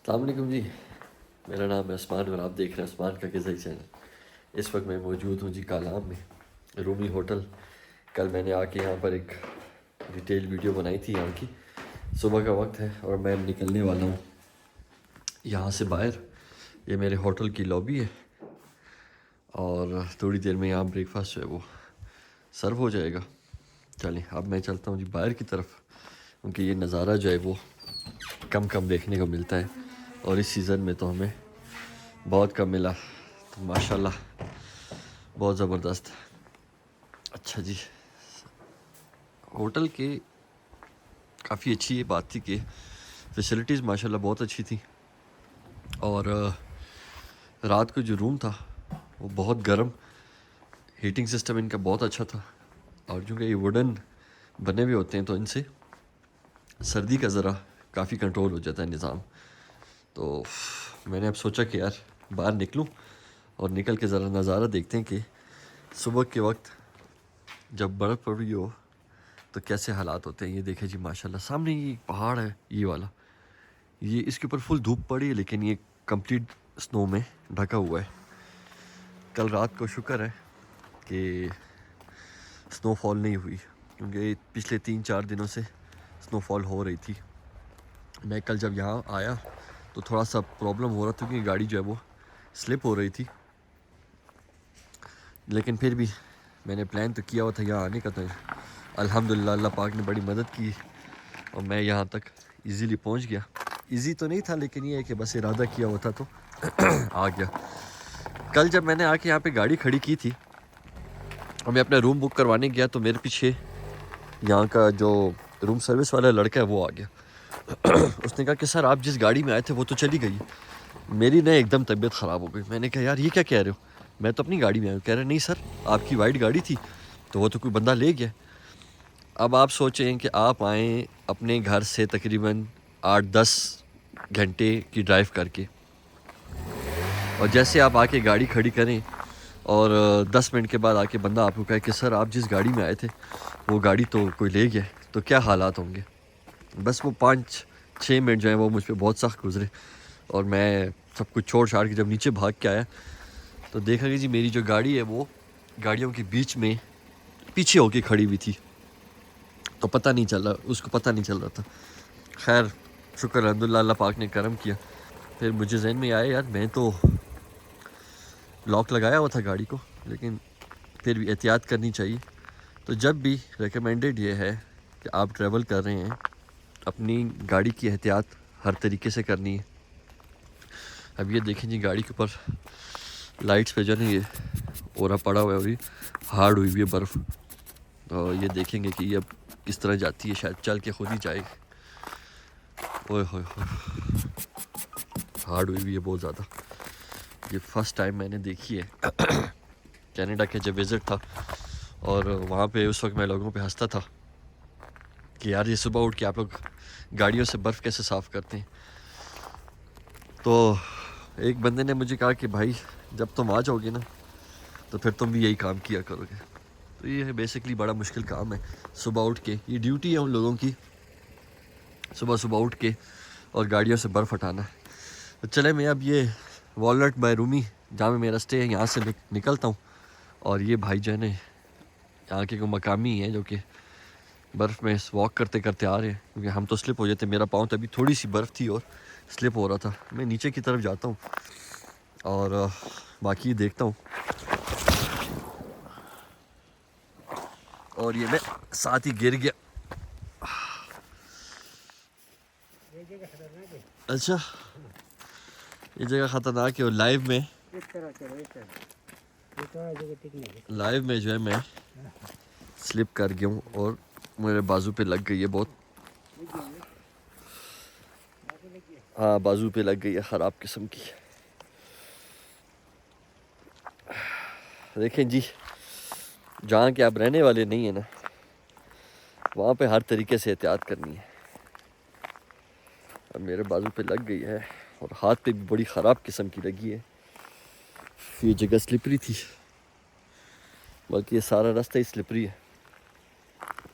अस्सलाम वालेकुम जी। मेरा नाम है उस्मान और आप देख रहे हैं उस्मान का ग़िज़ाई चैनल। इस वक्त मैं मौजूद हूँ जी कालाम में, रूमी होटल। कल मैंने आके यहाँ पर एक डिटेल वीडियो बनाई थी यहाँ की। सुबह का वक्त है और मैं निकलने वाला हूँ यहाँ से बाहर। ये मेरे होटल की लॉबी है और थोड़ी देर में यहाँ ब्रेकफास्ट जो है वो सर्व हो जाएगा। चलें अब मैं चलता हूँ जी बाहर की तरफ, क्योंकि ये नज़ारा जो है वो कम कम देखने को मिलता है और इस सीज़न में तो हमें बहुत कम मिला। तो माशाल्लाह बहुत ज़बरदस्त। अच्छा जी, होटल के काफ़ी अच्छी ये बात थी कि फैसिलिटीज़ माशाल्लाह बहुत अच्छी थी और रात को जो रूम था वो बहुत गर्म, हीटिंग सिस्टम इनका बहुत अच्छा था। और चूँकि ये वुडन बने हुए होते हैं तो इनसे सर्दी का ज़रा काफ़ी कंट्रोल हो जाता है निज़ाम। तो मैंने अब सोचा कि यार बाहर निकलूं और निकल के ज़रा नज़ारा देखते हैं कि सुबह के वक्त जब बर्फ़ पड़ रही हो तो कैसे हालात होते हैं। ये देखें जी माशाल्लाह, सामने ये पहाड़ है ये वाला, ये इसके ऊपर फुल धूप पड़ी है लेकिन ये कंप्लीट स्नो में ढका हुआ है। कल रात को शुक्र है कि स्नोफॉल नहीं हुई, क्योंकि पिछले 3-4 दिनों से स्नोफॉल हो रही थी। मैं कल जब यहाँ आया तो थोड़ा सा प्रॉब्लम हो रहा था क्योंकि गाड़ी जो है वो स्लिप हो रही थी, लेकिन फिर भी मैंने प्लान तो किया हुआ था यहाँ आने का। तो अल्हम्दुलिल्लाह अल्लाह पाक ने बड़ी मदद की और मैं यहाँ तक इजीली पहुँच गया। इजी तो नहीं था लेकिन ये है कि बस इरादा किया हुआ था तो आ गया। कल जब मैंने आके यहाँ पे गाड़ी खड़ी की थी और मैं अपना रूम बुक करवाने गया तो मेरे पीछे यहाँ का जो रूम सर्विस वाला लड़का है वो आ गया। उसने कहा कि सर आप जिस गाड़ी में आए थे वो तो चली गई। मेरी ना एकदम तबीयत ख़राब हो गई। मैंने कहा यार ये क्या कह रहे हो, मैं तो अपनी गाड़ी में आया हूँ। कह रहे नहीं सर आपकी वाइट गाड़ी थी तो वो तो कोई बंदा ले गया। अब आप सोचें कि आप आएँ अपने घर से तकरीबन 8-10 घंटे की ड्राइव करके और जैसे आप आके गाड़ी खड़ी करें और 10 मिनट के बाद आके बंदा आपको कहे कि सर आप जिस गाड़ी में आए थे वो गाड़ी तो कोई ले गया, तो क्या हालात होंगे। बस वो 5-6 मिनट जो है वो मुझ पर बहुत सख्त गुजरे और मैं सब कुछ छोड़ छाड़ के जब नीचे भाग के आया तो देखा कि जी मेरी जो गाड़ी है वो गाड़ियों के बीच में पीछे होके खड़ी हुई थी। तो पता नहीं चल रहा, उसको पता नहीं चल रहा था। खैर शुक्र अल्हम्दुलिल्लाह अल्लाह पाक ने करम किया। फिर मुझे जहन में आया यार मैं तो लॉक लगाया हुआ था गाड़ी को, लेकिन फिर भी एहतियात करनी चाहिए। तो जब भी रिकमेंडेड ये है कि आप ट्रैवल कर रहे हैं अपनी गाड़ी की एहतियात हर तरीके से करनी है। अब ये देखें जी गाड़ी के ऊपर लाइट्स पे जो है ये ओरा पड़ा हुआ है और ये हार्ड हुई हुई है बर्फ़। और ये देखेंगे कि ये अब किस तरह जाती है, शायद चल के खुद ही जाएगी। ओए होए होए, हार्ड हुई हुई है बहुत ज़्यादा। ये फ़र्स्ट टाइम मैंने देखी है। कनाडा के जब विज़िट था और वहाँ पे उस वक्त मैं लोगों पे हंसता था कि यार ये सुबह उठ के आप लोग गाड़ियों से बर्फ़ कैसे साफ़ करते हैं। तो एक बंदे ने मुझे कहा कि भाई जब तुम आ जाओगे ना तो फिर तुम भी यही काम किया करोगे। तो ये बेसिकली बड़ा मुश्किल काम है सुबह उठ के, ये ड्यूटी है उन लोगों की सुबह सुबह उठ के और गाड़ियों से बर्फ़ हटाना। तो चले मैं अब ये वॉलनट बाय रूमी जहाँ में मेरा स्टे है यहाँ से निकलता हूँ। और ये भाई जो है ना यहाँ के को मकामी हैं जो कि बर्फ़ में वॉक करते करते आ रहे हैं, क्योंकि हम तो स्लिप हो जाते। मेरा पाँव तो अभी थोड़ी सी बर्फ़ थी और स्लिप हो रहा था। मैं नीचे की तरफ जाता हूँ और बाकी देखता हूँ। और ये मैं साथ ही गिर गया। अच्छा ये जगह ख़तरनाक है और लाइव में जो है मैं स्लिप कर गया हूँ और मेरे बाजू पे लग गई है बहुत। हाँ बाजू पे लग गई है ख़राब किस्म की। देखें जी जहाँ के आप रहने वाले नहीं है ना वहाँ पे हर तरीके से एहतियात करनी है। अब मेरे बाजू पे लग गई है और हाथ पे भी बड़ी ख़राब किस्म की लगी है। ये जगह स्लिपरी थी, बल्कि ये सारा रास्ता ही स्लिपरी है।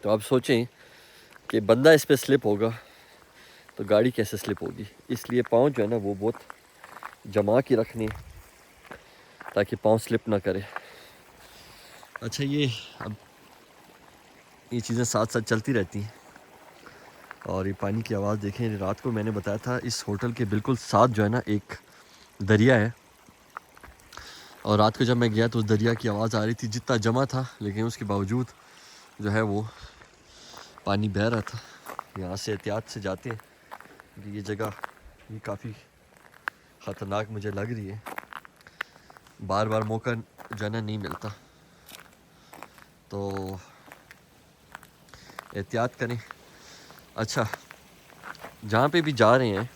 तो आप सोचें कि बंदा इस पे स्लिप होगा तो गाड़ी कैसे स्लिप होगी। इसलिए पाँव जो है ना वो बहुत जमा के रखने ताकि पाँव स्लिप ना करे। अच्छा ये अब ये चीज़ें साथ साथ चलती रहती हैं। और ये पानी की आवाज़ देखें, रात को मैंने बताया था इस होटल के बिल्कुल साथ जो है ना एक दरिया है, और रात को जब मैं गया तो उस दरिया की आवाज़ आ रही थी, जितना जमा था लेकिन उसके बावजूद जो है वो पानी बह रहा था। यहाँ से एहतियात से जाते हैं क्योंकि ये जगह ये काफ़ी ख़तरनाक मुझे लग रही है, बार बार मौका जो है ना नहीं मिलता, तो एहतियात करें। अच्छा, जहाँ पे भी जा रहे हैं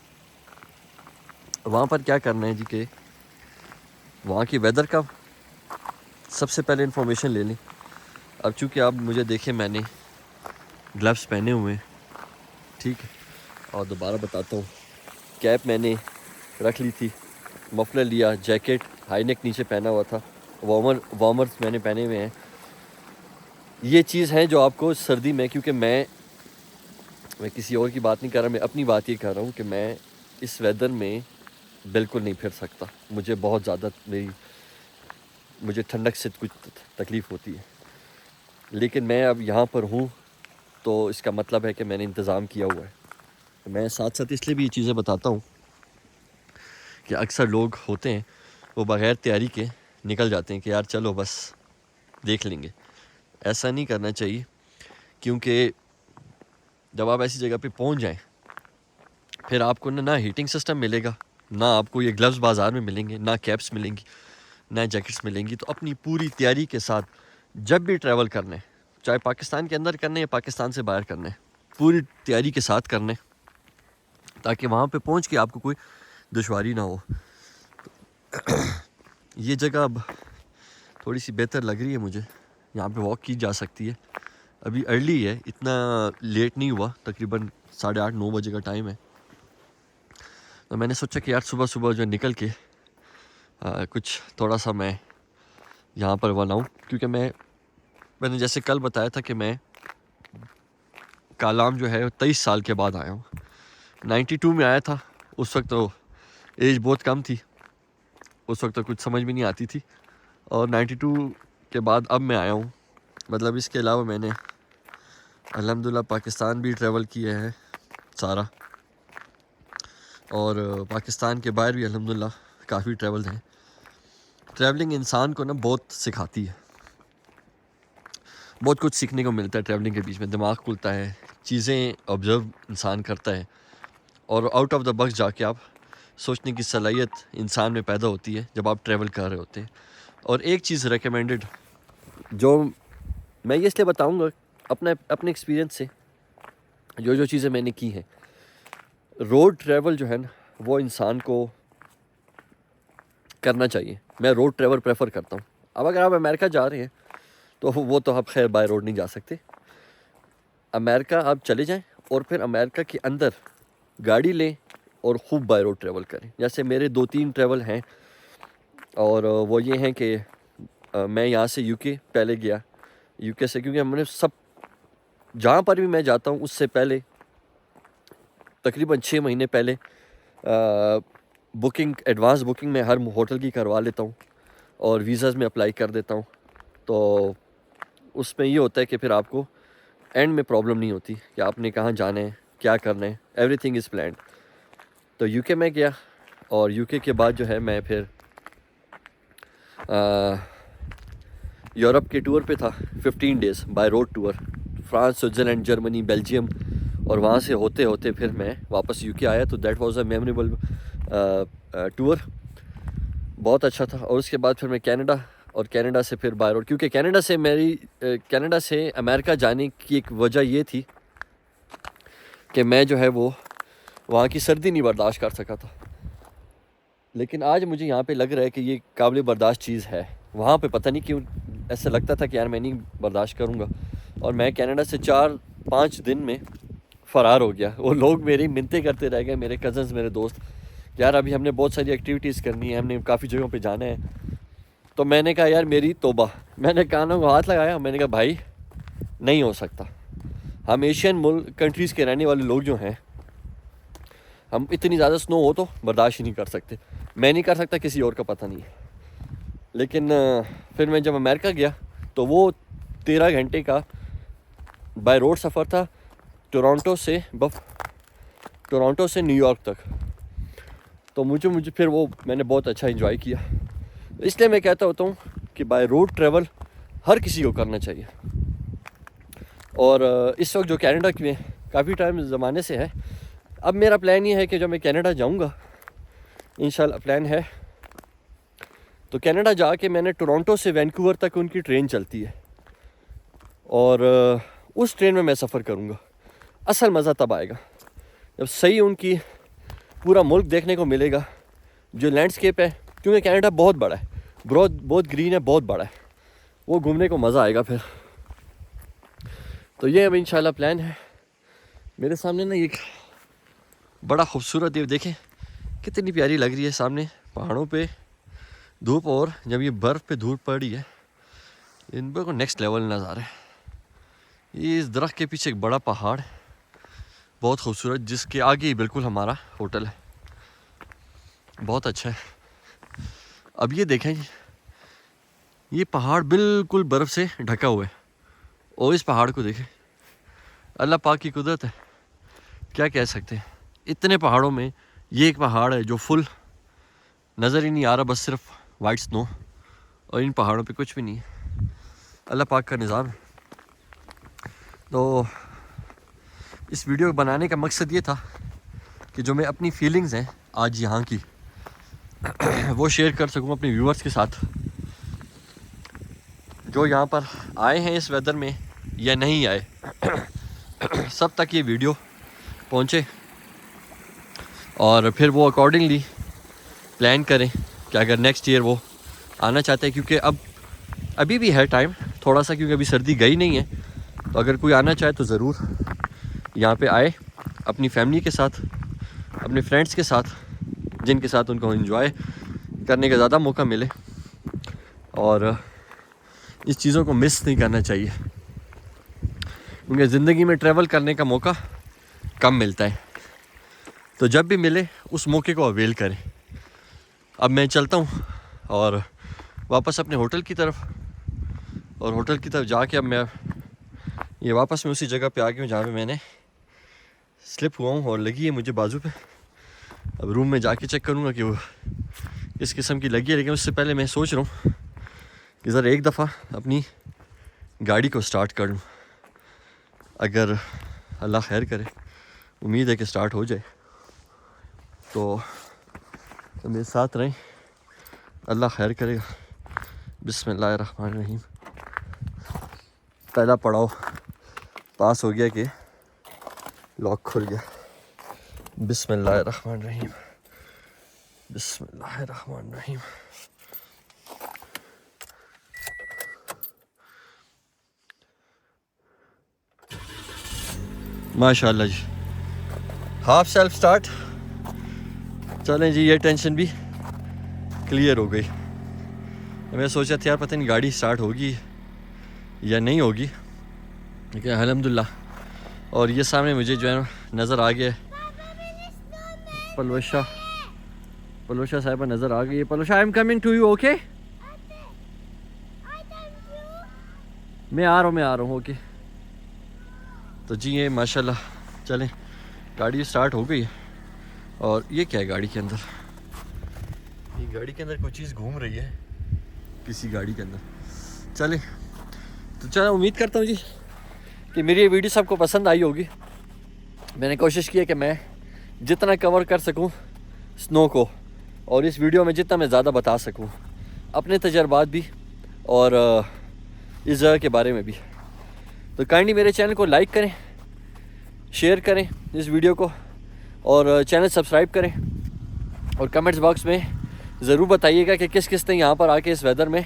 वहाँ पर क्या करना है जी कि वहाँ की वेदर का सबसे पहले इन्फॉर्मेशन ले लें। अब चूँकि आप मुझे देखें मैंने ग्लव्स पहने हुए हैं, ठीक है, और दोबारा बताता हूँ, कैप मैंने रख ली थी, मफलर लिया, जैकेट हाई नेक नीचे पहना हुआ था, वार्मर्स मैंने पहने हुए हैं। ये चीज़ है जो आपको सर्दी में, क्योंकि मैं किसी और की बात नहीं कर रहा, मैं अपनी बात ये कर रहा हूँ कि मैं इस वेदर में बिल्कुल नहीं फिर सकता। मुझे बहुत ज़्यादा मुझे ठंडक से कुछ तकलीफ़ होती है, लेकिन मैं अब यहाँ पर हूँ तो इसका मतलब है कि मैंने इंतज़ाम किया हुआ है। तो मैं साथ साथ इसलिए भी ये चीज़ें बताता हूँ कि अक्सर लोग होते हैं वो बग़ैर तैयारी के निकल जाते हैं कि यार चलो बस देख लेंगे। ऐसा नहीं करना चाहिए, क्योंकि जब आप ऐसी जगह पे पहुँच जाएं फिर आपको ना हीटिंग सिस्टम मिलेगा, ना आपको ये ग्लव्स बाज़ार में मिलेंगे, ना कैप्स मिलेंगी, ना जैकेट्स मिलेंगी। तो अपनी पूरी तैयारी के साथ जब भी ट्रैवल करना है, चाहे पाकिस्तान के अंदर करना है या पाकिस्तान से बाहर करना है, पूरी तैयारी के साथ करना है ताकि वहाँ पे पहुँच के आपको कोई दुश्वारी ना हो। ये जगह अब थोड़ी सी बेहतर लग रही है मुझे, यहाँ पे वॉक की जा सकती है। अभी अर्ली है, इतना लेट नहीं हुआ, तकरीबन 8:30-9 बजे का टाइम है। तो मैंने सोचा कि यार सुबह सुबह जो निकल के कुछ थोड़ा सा मैं यहाँ पर बनाऊँ, क्योंकि मैंने जैसे कल बताया था कि मैं कालाम जो है 23 साल के बाद आया हूँ। 92 में आया था, उस वक्त तो एज बहुत कम थी, उस वक्त तो कुछ समझ भी नहीं आती थी, और 92 के बाद अब मैं आया हूँ। मतलब इसके अलावा मैंने अल्हम्दुलिल्लाह पाकिस्तान भी ट्रैवल किया है सारा, और पाकिस्तान के बाहर भी अल्हम्दुलिल्लाह काफ़ी ट्रैवल हैं। ट्रैवलिंग इंसान को ना बहुत सिखाती है, बहुत कुछ सीखने को मिलता है ट्रैवलिंग के बीच में, दिमाग खुलता है, चीज़ें ऑब्ज़र्व इंसान करता है, और आउट ऑफ द बॉक्स जाके आप सोचने की सलाहियत इंसान में पैदा होती है जब आप ट्रैवल कर रहे होते हैं। और एक चीज़ रेकमेंडेड जो मैं ये इसलिए बताऊंगा अपने एक्सपीरियंस से, जो चीज़ें मैंने की हैं, रोड ट्रैवल जो है ना वो इंसान को करना चाहिए। मैं रोड ट्रैवल प्रेफर करता हूँ। अब अगर आप अमेरिका जा रहे हैं तो वो तो आप खैर बाय रोड नहीं जा सकते। अमेरिका आप चले जाएं और फिर अमेरिका के अंदर गाड़ी लें और खूब बाय रोड ट्रैवल करें। जैसे मेरे 2-3 ट्रैवल हैं, और वो ये हैं कि मैं यहाँ से यूके पहले गया, यूके से, क्योंकि हमने सब जहाँ पर भी मैं जाता हूँ उससे पहले तकरीबन 6 महीने पहले एडवांस बुकिंग में हर होटल की करवा लेता हूँ और वीज़ाज़ में अप्लाई कर देता हूँ। तो उसमें ये होता है कि फिर आपको एंड में प्रॉब्लम नहीं होती कि आपने कहाँ जाना है, क्या करना है, एवरीथिंग इज़ प्लान्ड। तो यूके में गया, और यूके के बाद जो है मैं फिर यूरोप के टूर पे था, 15 days by road tour, France, Switzerland, Germany, Belgium, और वहाँ से होते होते फिर मैं वापस यूके आया। तो that was a memorable tour, बहुत अच्छा था। और उसके बाद फिर मैं कनाडा, और कनाडा से फिर बाय रोड, क्योंकि कनाडा से अमेरिका जाने की एक वजह ये थी कि मैं जो है वो वहाँ की सर्दी नहीं बर्दाश्त कर सका था। लेकिन आज मुझे यहाँ पे लग रहा है कि ये काबिल बर्दाश्त चीज़ है। वहाँ पे पता नहीं क्यों ऐसा लगता था कि यार मैं नहीं बर्दाश्त करूँगा, और मैं कनाडा से 4-5 दिन में फ़रार हो गया। वो लोग मेरी मिन्नतें करते रह गए, मेरे कज़न्स, मेरे दोस्त, यार अभी हमने बहुत सारी एक्टिविटीज़ करनी है, हमने काफ़ी जगहों पे जाना है। तो मैंने कहा यार मेरी तौबा, मैंने कानों को हाथ लगाया, मैंने कहा भाई नहीं हो सकता। हम एशियन कंट्रीज़ के रहने वाले लोग जो हैं हम इतनी ज़्यादा स्नो हो तो बर्दाश्त ही नहीं कर सकते। मैं नहीं कर सकता, किसी और का पता नहीं है। लेकिन फिर मैं जब अमेरिका गया तो वो 13 घंटे का बाय रोड सफ़र था, टोरंटो से न्यूयॉर्क तक। तो मुझे फिर वो मैंने बहुत अच्छा एंजॉय किया। इसलिए मैं कहता होता हूँ कि बाय रोड ट्रैवल हर किसी को करना चाहिए। और इस वक्त जो कनाडा में काफ़ी टाइम ज़माने से है, अब मेरा प्लान ये है कि जब मैं कनाडा जाऊँगा, इंशाल्लाह प्लान है, तो कनाडा जाके मैंने टोरंटो से वैंकूवर तक उनकी ट्रेन चलती है और उस ट्रेन में मैं सफ़र करूँगा। असल मज़ा तब आएगा जब सही उनकी पूरा मुल्क देखने को मिलेगा, जो लैंडस्केप है, क्योंकि कनाडा बहुत बड़ा है, बहुत ग्रीन है, बहुत बड़ा है, वो घूमने को मज़ा आएगा फिर। तो ये अब इंशाल्लाह प्लान है। मेरे सामने ना एक बड़ा खूबसूरत ये देखें कितनी प्यारी लग रही है, सामने पहाड़ों पे धूप, और जब ये बर्फ़ पे धूप पड़ी है, इन पर को नेक्स्ट लेवल नज़ारा है। ये इस दरख्त के पीछे एक बड़ा पहाड़ है, बहुत खूबसूरत, जिसके आगे ही बिल्कुल हमारा होटल है, बहुत अच्छा है। अब ये देखें, ये पहाड़ बिल्कुल बर्फ़ से ढका हुआ है, और इस पहाड़ को देखें, अल्लाह पाक की कुदरत है, क्या कह सकते हैं। इतने पहाड़ों में ये एक पहाड़ है जो फुल नज़र ही नहीं आ रहा, बस सिर्फ वाइट स्नो, और इन पहाड़ों पे कुछ भी नहीं है, अल्लाह पाक का निज़ाम है। तो इस वीडियो बनाने का मकसद ये था कि जो मैं अपनी फीलिंग्स हैं आज यहाँ की वो शेयर कर सकूँ अपने व्यूअर्स के साथ, जो यहाँ पर आए हैं इस वेदर में या नहीं आए, सब तक ये वीडियो पहुँचे, और फिर वो अकॉर्डिंगली प्लान करें कि अगर नेक्स्ट ईयर वो आना चाहते हैं, क्योंकि अभी भी है टाइम थोड़ा सा, क्योंकि अभी सर्दी गई नहीं है। तो अगर कोई आना चाहे तो ज़रूर यहाँ पे आए, अपनी फैमिली के साथ, अपने फ्रेंड्स के साथ, जिनके साथ उनको एंजॉय करने का ज़्यादा मौका मिले, और इस चीज़ों को मिस नहीं करना चाहिए, क्योंकि ज़िंदगी में ट्रैवल करने का मौका कम मिलता है। तो जब भी मिले उस मौके को अवेल करें। अब मैं चलता हूँ और वापस अपने होटल की तरफ, और होटल की तरफ जाके अब मैं ये वापस मैं उसी जगह पे आ गया हूँ जहाँ पे मैंने स्लिप हुआ हूँ और लगी है मुझे बाजू पे। अब रूम में जाके चेक करूँगा कि वो किस किस्म की लगी है, लेकिन उससे पहले मैं सोच रहा हूँ कि ज़रा एक दफ़ा अपनी गाड़ी को स्टार्ट कर लूँ। अगर अल्लाह खैर करे, उम्मीद है कि स्टार्ट हो जाए, तो मेरे साथ रहें, अल्लाह खैर करेगा। बिस्मिल्लाहिर्रहमानिर्रहीम। पहला पड़ाव पास हो गया कि लॉक खुल गया। बिस्मिल्लाहिर्रहमानिर्रहीम, बिस्मिल्लाहिर्रहमानिर्रहीम। माशाल्लाह जी, हाफ सेल्फ स्टार्ट। चलें जी, ये टेंशन भी क्लियर हो गई। मैं सोचा था यार पता नहीं गाड़ी स्टार्ट होगी या नहीं होगी, लेकिन अल्हम्दुलिल्लाह। और ये सामने मुझे जो है नज़र आ गया, पलवशा साहिबा नज़र आ गई है। Palwasha, I am coming to you, okay? मैं आ रहा हूँ, ओके। तो जी ये माशाल्लाह, चलें, गाड़ी स्टार्ट हो गई है। और ये क्या है गाड़ी के अंदर? ये गाड़ी के अंदर कोई चीज़ घूम रही है, किसी गाड़ी के अंदर। चलें, तो चलो, उम्मीद करता हूँ जी कि मेरी ये वीडियो सबको पसंद आई होगी। मैंने कोशिश की है कि मैं जितना कवर कर सकूँ स्नो को, और इस वीडियो में जितना मैं ज़्यादा बता सकूँ अपने तजर्बात भी और इस जगह के बारे में भी। तो काइंडली मेरे चैनल को लाइक करें, शेयर करें इस वीडियो को, और चैनल सब्सक्राइब करें, और कमेंट्स बॉक्स में ज़रूर बताइएगा कि किस किस ने यहाँ पर आके इस वेदर में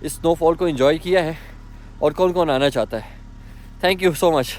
इस स्नोफॉल को एंजॉय किया है और कौन कौन आना चाहता है। Thank you so much.